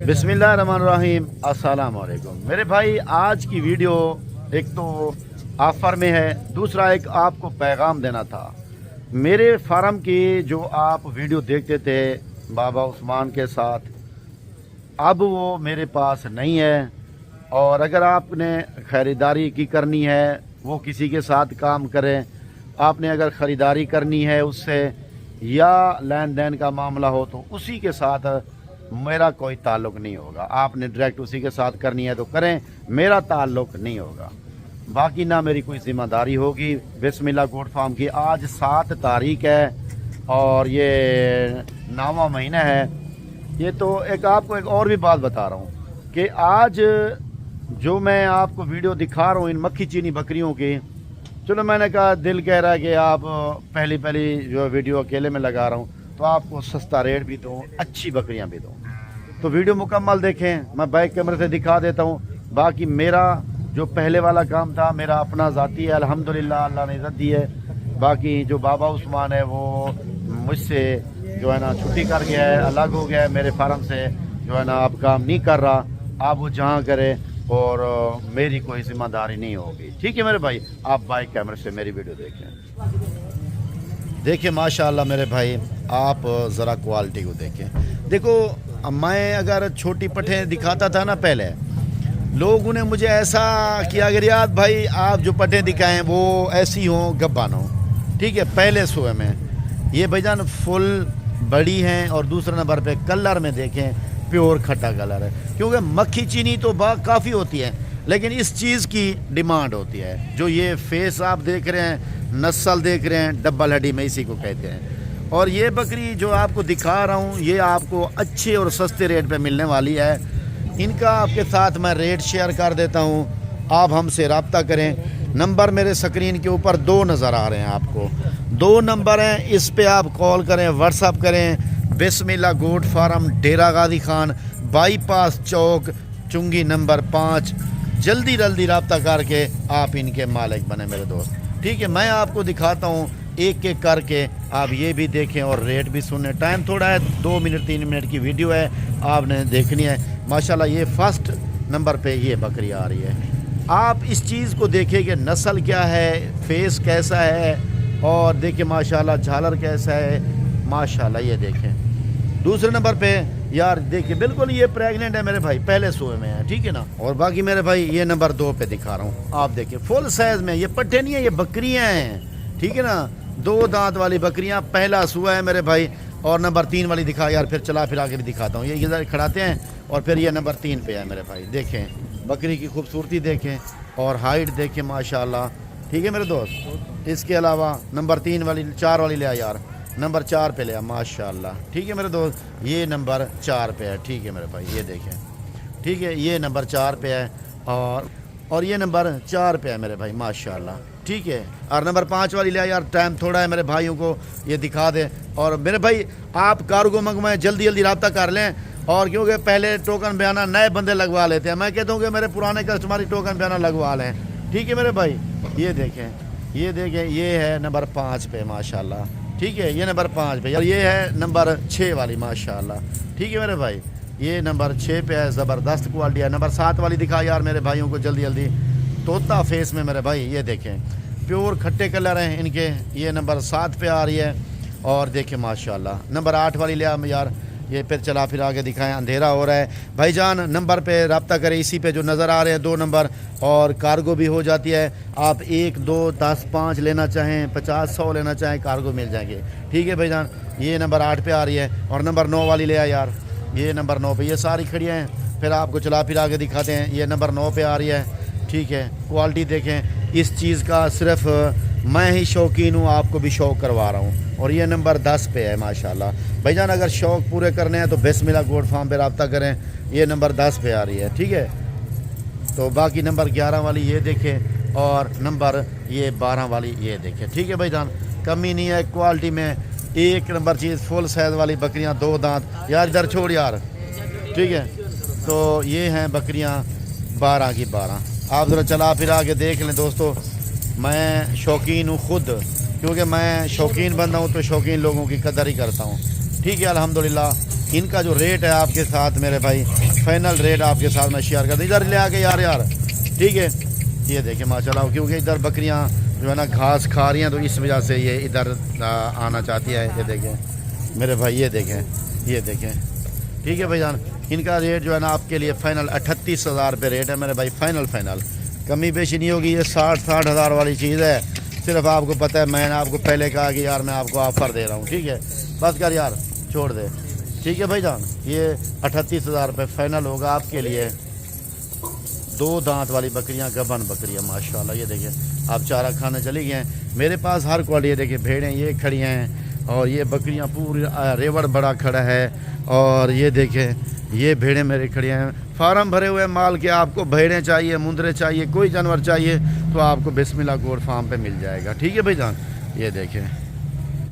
बिस्मिल्लाहिर्रहमानिर्रहीम, अस्सलाम वालेकुम मेरे भाई। आज की वीडियो एक तो ऑफ़र में है, दूसरा एक आपको पैगाम देना था। मेरे फार्म की जो आप वीडियो देखते थे बाबा उस्मान के साथ, अब वो मेरे पास नहीं है। और अगर आपने ख़रीदारी की करनी है, वो किसी के साथ काम करें। आपने अगर ख़रीदारी करनी है उससे या लेन देन का मामला हो तो उसी के साथ मेरा कोई ताल्लुक़ नहीं होगा। आपने डायरेक्ट उसी के साथ करनी है तो करें, मेरा ताल्लुक़ नहीं होगा। बाकी ना मेरी कोई ज़िम्मेदारी होगी। बिस्मिल्लाह गोट फार्म की आज 7 तारीख है और ये 9वां महीना है। ये तो आपको एक और भी बात बता रहा हूँ कि आज जो मैं आपको वीडियो दिखा रहा हूँ इन मक्खी चीनी बकरियों की, चलो मैंने कहा दिल कह रहा है कि आप पहली जो वीडियो अकेले में लगा रहा हूँ तो आपको सस्ता रेट भी दूँ, अच्छी बकरियां भी दूँ। तो वीडियो मुकम्मल देखें, मैं बैक कैमरे से दिखा देता हूँ। बाकी मेरा जो पहले वाला काम था मेरा अपना ज़ाती है, अल्हम्दुलिल्लाह अल्लाह ने इज़्ज़त दी है। बाकी जो बाबा उस्मान है वो मुझसे जो है ना छुट्टी कर गया है, अलग हो गया है मेरे फार्म से, जो है ना अब काम नहीं कर रहा। आप वो जहाँ करे और मेरी कोई ज़िम्मेदारी नहीं होगी। ठीक है मेरे भाई, आप बैक कैमरे से मेरी वीडियो देखें। देखिए माशाल्लाह मेरे भाई, आप ज़रा क्वालिटी को देखें। देखो मैं अगर छोटी पट्ठें दिखाता था ना पहले, लोगों ने मुझे ऐसा किया कि रियाद भाई आप जो पट्ठें दिखाएं वो ऐसी हों, गब्बान हों। ठीक है, पहले सुबह में ये भाईजान फुल बड़ी हैं और दूसरे नंबर पे कलर में देखें प्योर खट्टा कलर है। क्योंकि मक्खी चीनी तो काफ़ी होती है, लेकिन इस चीज़ की डिमांड होती है। जो ये फेस आप देख रहे हैं, नस्ल देख रहे हैं, डबल हड्डी में इसी को कहते हैं। और ये बकरी जो आपको दिखा रहा हूँ ये आपको अच्छे और सस्ते रेट पे मिलने वाली है। इनका आपके साथ मैं रेट शेयर कर देता हूँ, आप हमसे रब्ता करें। नंबर मेरे स्क्रीन के ऊपर 2 नज़र आ रहे हैं आपको, 2 नंबर हैं, इस पे आप कॉल करें, व्हाट्सअप करें। बिस्मिल्लाह गोट फार्म, डेरा गाजी खान, बाईपास चौक, चुंगी नंबर 5। जल्दी रब्ता करके आप इनके मालिक बने मेरे दोस्त। ठीक है, मैं आपको दिखाता हूँ एक एक करके, आप ये भी देखें और रेट भी सुने। टाइम थोड़ा है, 2 मिनट 3 मिनट की वीडियो है, आपने देखनी है। माशाल्लाह ये फर्स्ट नंबर पे ये बकरी आ रही है। आप इस चीज़ को देखें कि नस्ल क्या है, फेस कैसा है, और देखिए माशाल्लाह झालर कैसा है। माशाल्लाह ये देखें। दूसरे नंबर पे यार देखिए बिल्कुल ये प्रेग्नेंट है मेरे भाई, पहले सोए में है। ठीक है ना। और बाकी मेरे भाई ये नंबर 2 पे दिखा रहा हूँ, आप देखिए फुल साइज में। ये पट्टे नहीं है, ये बकरियां हैं। ठीक है ना, 2 दांत वाली बकरियां, पहला सुआ है मेरे भाई। और नंबर 3 वाली दिखा यार, फिर चला फिर आगे भी दिखाता हूँ। ये इधर खड़ाते हैं और फिर ये नंबर 3 पे है मेरे भाई। देखें बकरी की खूबसूरती देखें और हाइट देखें माशाल्लाह। ठीक है मेरे दोस्त। इसके अलावा नंबर 3 वाली, 4 वाली ले आ यार, नंबर 4 पे लिया माशाल्लाह। ठीक है मेरे दोस्त, ये नंबर 4 पे है। ठीक है मेरे भाई, ये देखें। ठीक है, ये नंबर 4 पे है और ये नंबर 4 पे है मेरे भाई माशाल्लाह। ठीक है, और नंबर 5 वाली लिया यार, टाइम थोड़ा है मेरे भाइयों को ये दिखा दे। और मेरे भाई आप कार्गो मंगवाएं, जल्दी रब्ता कर लें। और क्योंकि पहले टोकन बयाना नए बंदे लगवा लेते हैं, मैं कहता हूँ कि मेरे पुराने कस्टमर ही टोकन बयाना लगवा लें। ठीक है मेरे भाई, ये देखें ये है नंबर 5 पे माशाल्लाह। ठीक है, ये नंबर 5 पे, और ये है नंबर 6 वाली माशाल्लाह। ठीक है मेरे भाई, ये नंबर 6 पे है, ज़बरदस्त क्वालिटी है। नंबर 7 वाली दिखा यार मेरे भाइयों को जल्दी तोता फेस में मेरे भाई। ये देखें प्योर खट्टे कलर हैं इनके, ये नंबर 7 पे आ रही है। और देखें माशाल्लाह नंबर 8 वाली लिया यार, ये फिर चला फिर आगे दिखाएं, अंधेरा हो रहा है भाईजान। नंबर पे रब्ता करें, इसी पे जो नज़र आ रहे हैं 2 नंबर। और कार्गो भी हो जाती है, आप 1 2 10 5 लेना चाहें, 50 100 लेना चाहें, कार्गो मिल जाएंगे। ठीक है भाईजान, ये नंबर 8 पे आ रही है। और नंबर 9 वाली ले आ यार, ये नंबर 9 पे, ये सारी खड़ी हैं, फिर आपको चला फिर आगे दिखाते हैं। ये नंबर 9 पे आ रही है। ठीक है, क्वालिटी देखें, इस चीज़ का सिर्फ मैं ही शौकीन हूँ, आपको भी शौक़ करवा रहा हूँ। और ये नंबर 10 पे है माशाल्लाह। भाईजान अगर शौक़ पूरे करने हैं तो बिस्मिल्लाह गोट फार्म पे रब्ता करें, ये नंबर 10 पे आ रही है। ठीक है, तो बाकी नंबर 11 वाली ये देखें और नंबर ये 12 वाली ये देखें। ठीक है भाईजान, कमी नहीं है क्वालिटी में, एक नंबर चीज़ फुल साइज़ वाली बकरियां, 2 दांत। यार इधर छोड़ यार। ठीक है, तो ये हैं बकरियां 12 की 12। आप ज़रा चला फिर आगे देख लें दोस्तों। मैं शौकीन हूँ खुद, क्योंकि मैं शौकीन बंदा हूँ तो शौकीन लोगों की कदर ही करता हूँ। ठीक है, अल्हम्दुलिल्लाह ان کا جو ریٹ ہے آپ کے ساتھ میرے بھائی فائنل ریٹ آپ کے ساتھ میں شیئر کر دوں. ادھر لے آ کے یار ٹھیک ہے. یہ دیکھیں ماشاءاللہ کیونکہ ادھر بکریاں جو ہے نا گھاس کھا رہی ہیں تو اس وجہ سے یہ ادھر آنا چاہتی ہے. یہ دیکھیں میرے بھائی یہ دیکھیں ٹھیک ہے بھائی جان. ان کا ریٹ جو ہے نا آپ کے لیے فائنل 38,000 روپے ریٹ ہے میرے بھائی. فائنل کمی بیشی نہیں ہوگی. یہ 60 ہزار والی چیز ہے. صرف آپ کو پتہ ہے میں نے آپ کو پہلے کہا کہ یار میں آپ کو آفر دے رہا ہوں. ٹھیک ہے بس کر یار چھوڑ دے. ٹھیک ہے بھائی جان. یہ 38,000 روپے فائنل ہوگا آپ کے لیے. 2 دانت والی بکریاں گبن بکریاں ماشاءاللہ. یہ دیکھیں آپ چارہ کھانے چلی گئے ہیں. میرے پاس ہر کوالٹی. یہ دیکھیں بھیڑیں یہ کھڑی ہیں اور یہ بکریاں پوری ریوڑ بڑا کھڑا ہے. اور یہ دیکھیں یہ بھیڑیں میرے کھڑی ہیں. فارم بھرے ہوئے مال کے. آپ کو بھیڑیں چاہیے مندرے چاہیے کوئی جانور چاہیے تو آپ کو بسم اللہ گوڈ فارم پہ مل جائے گا. ٹھیک ہے بھائی جان. یہ دیکھیں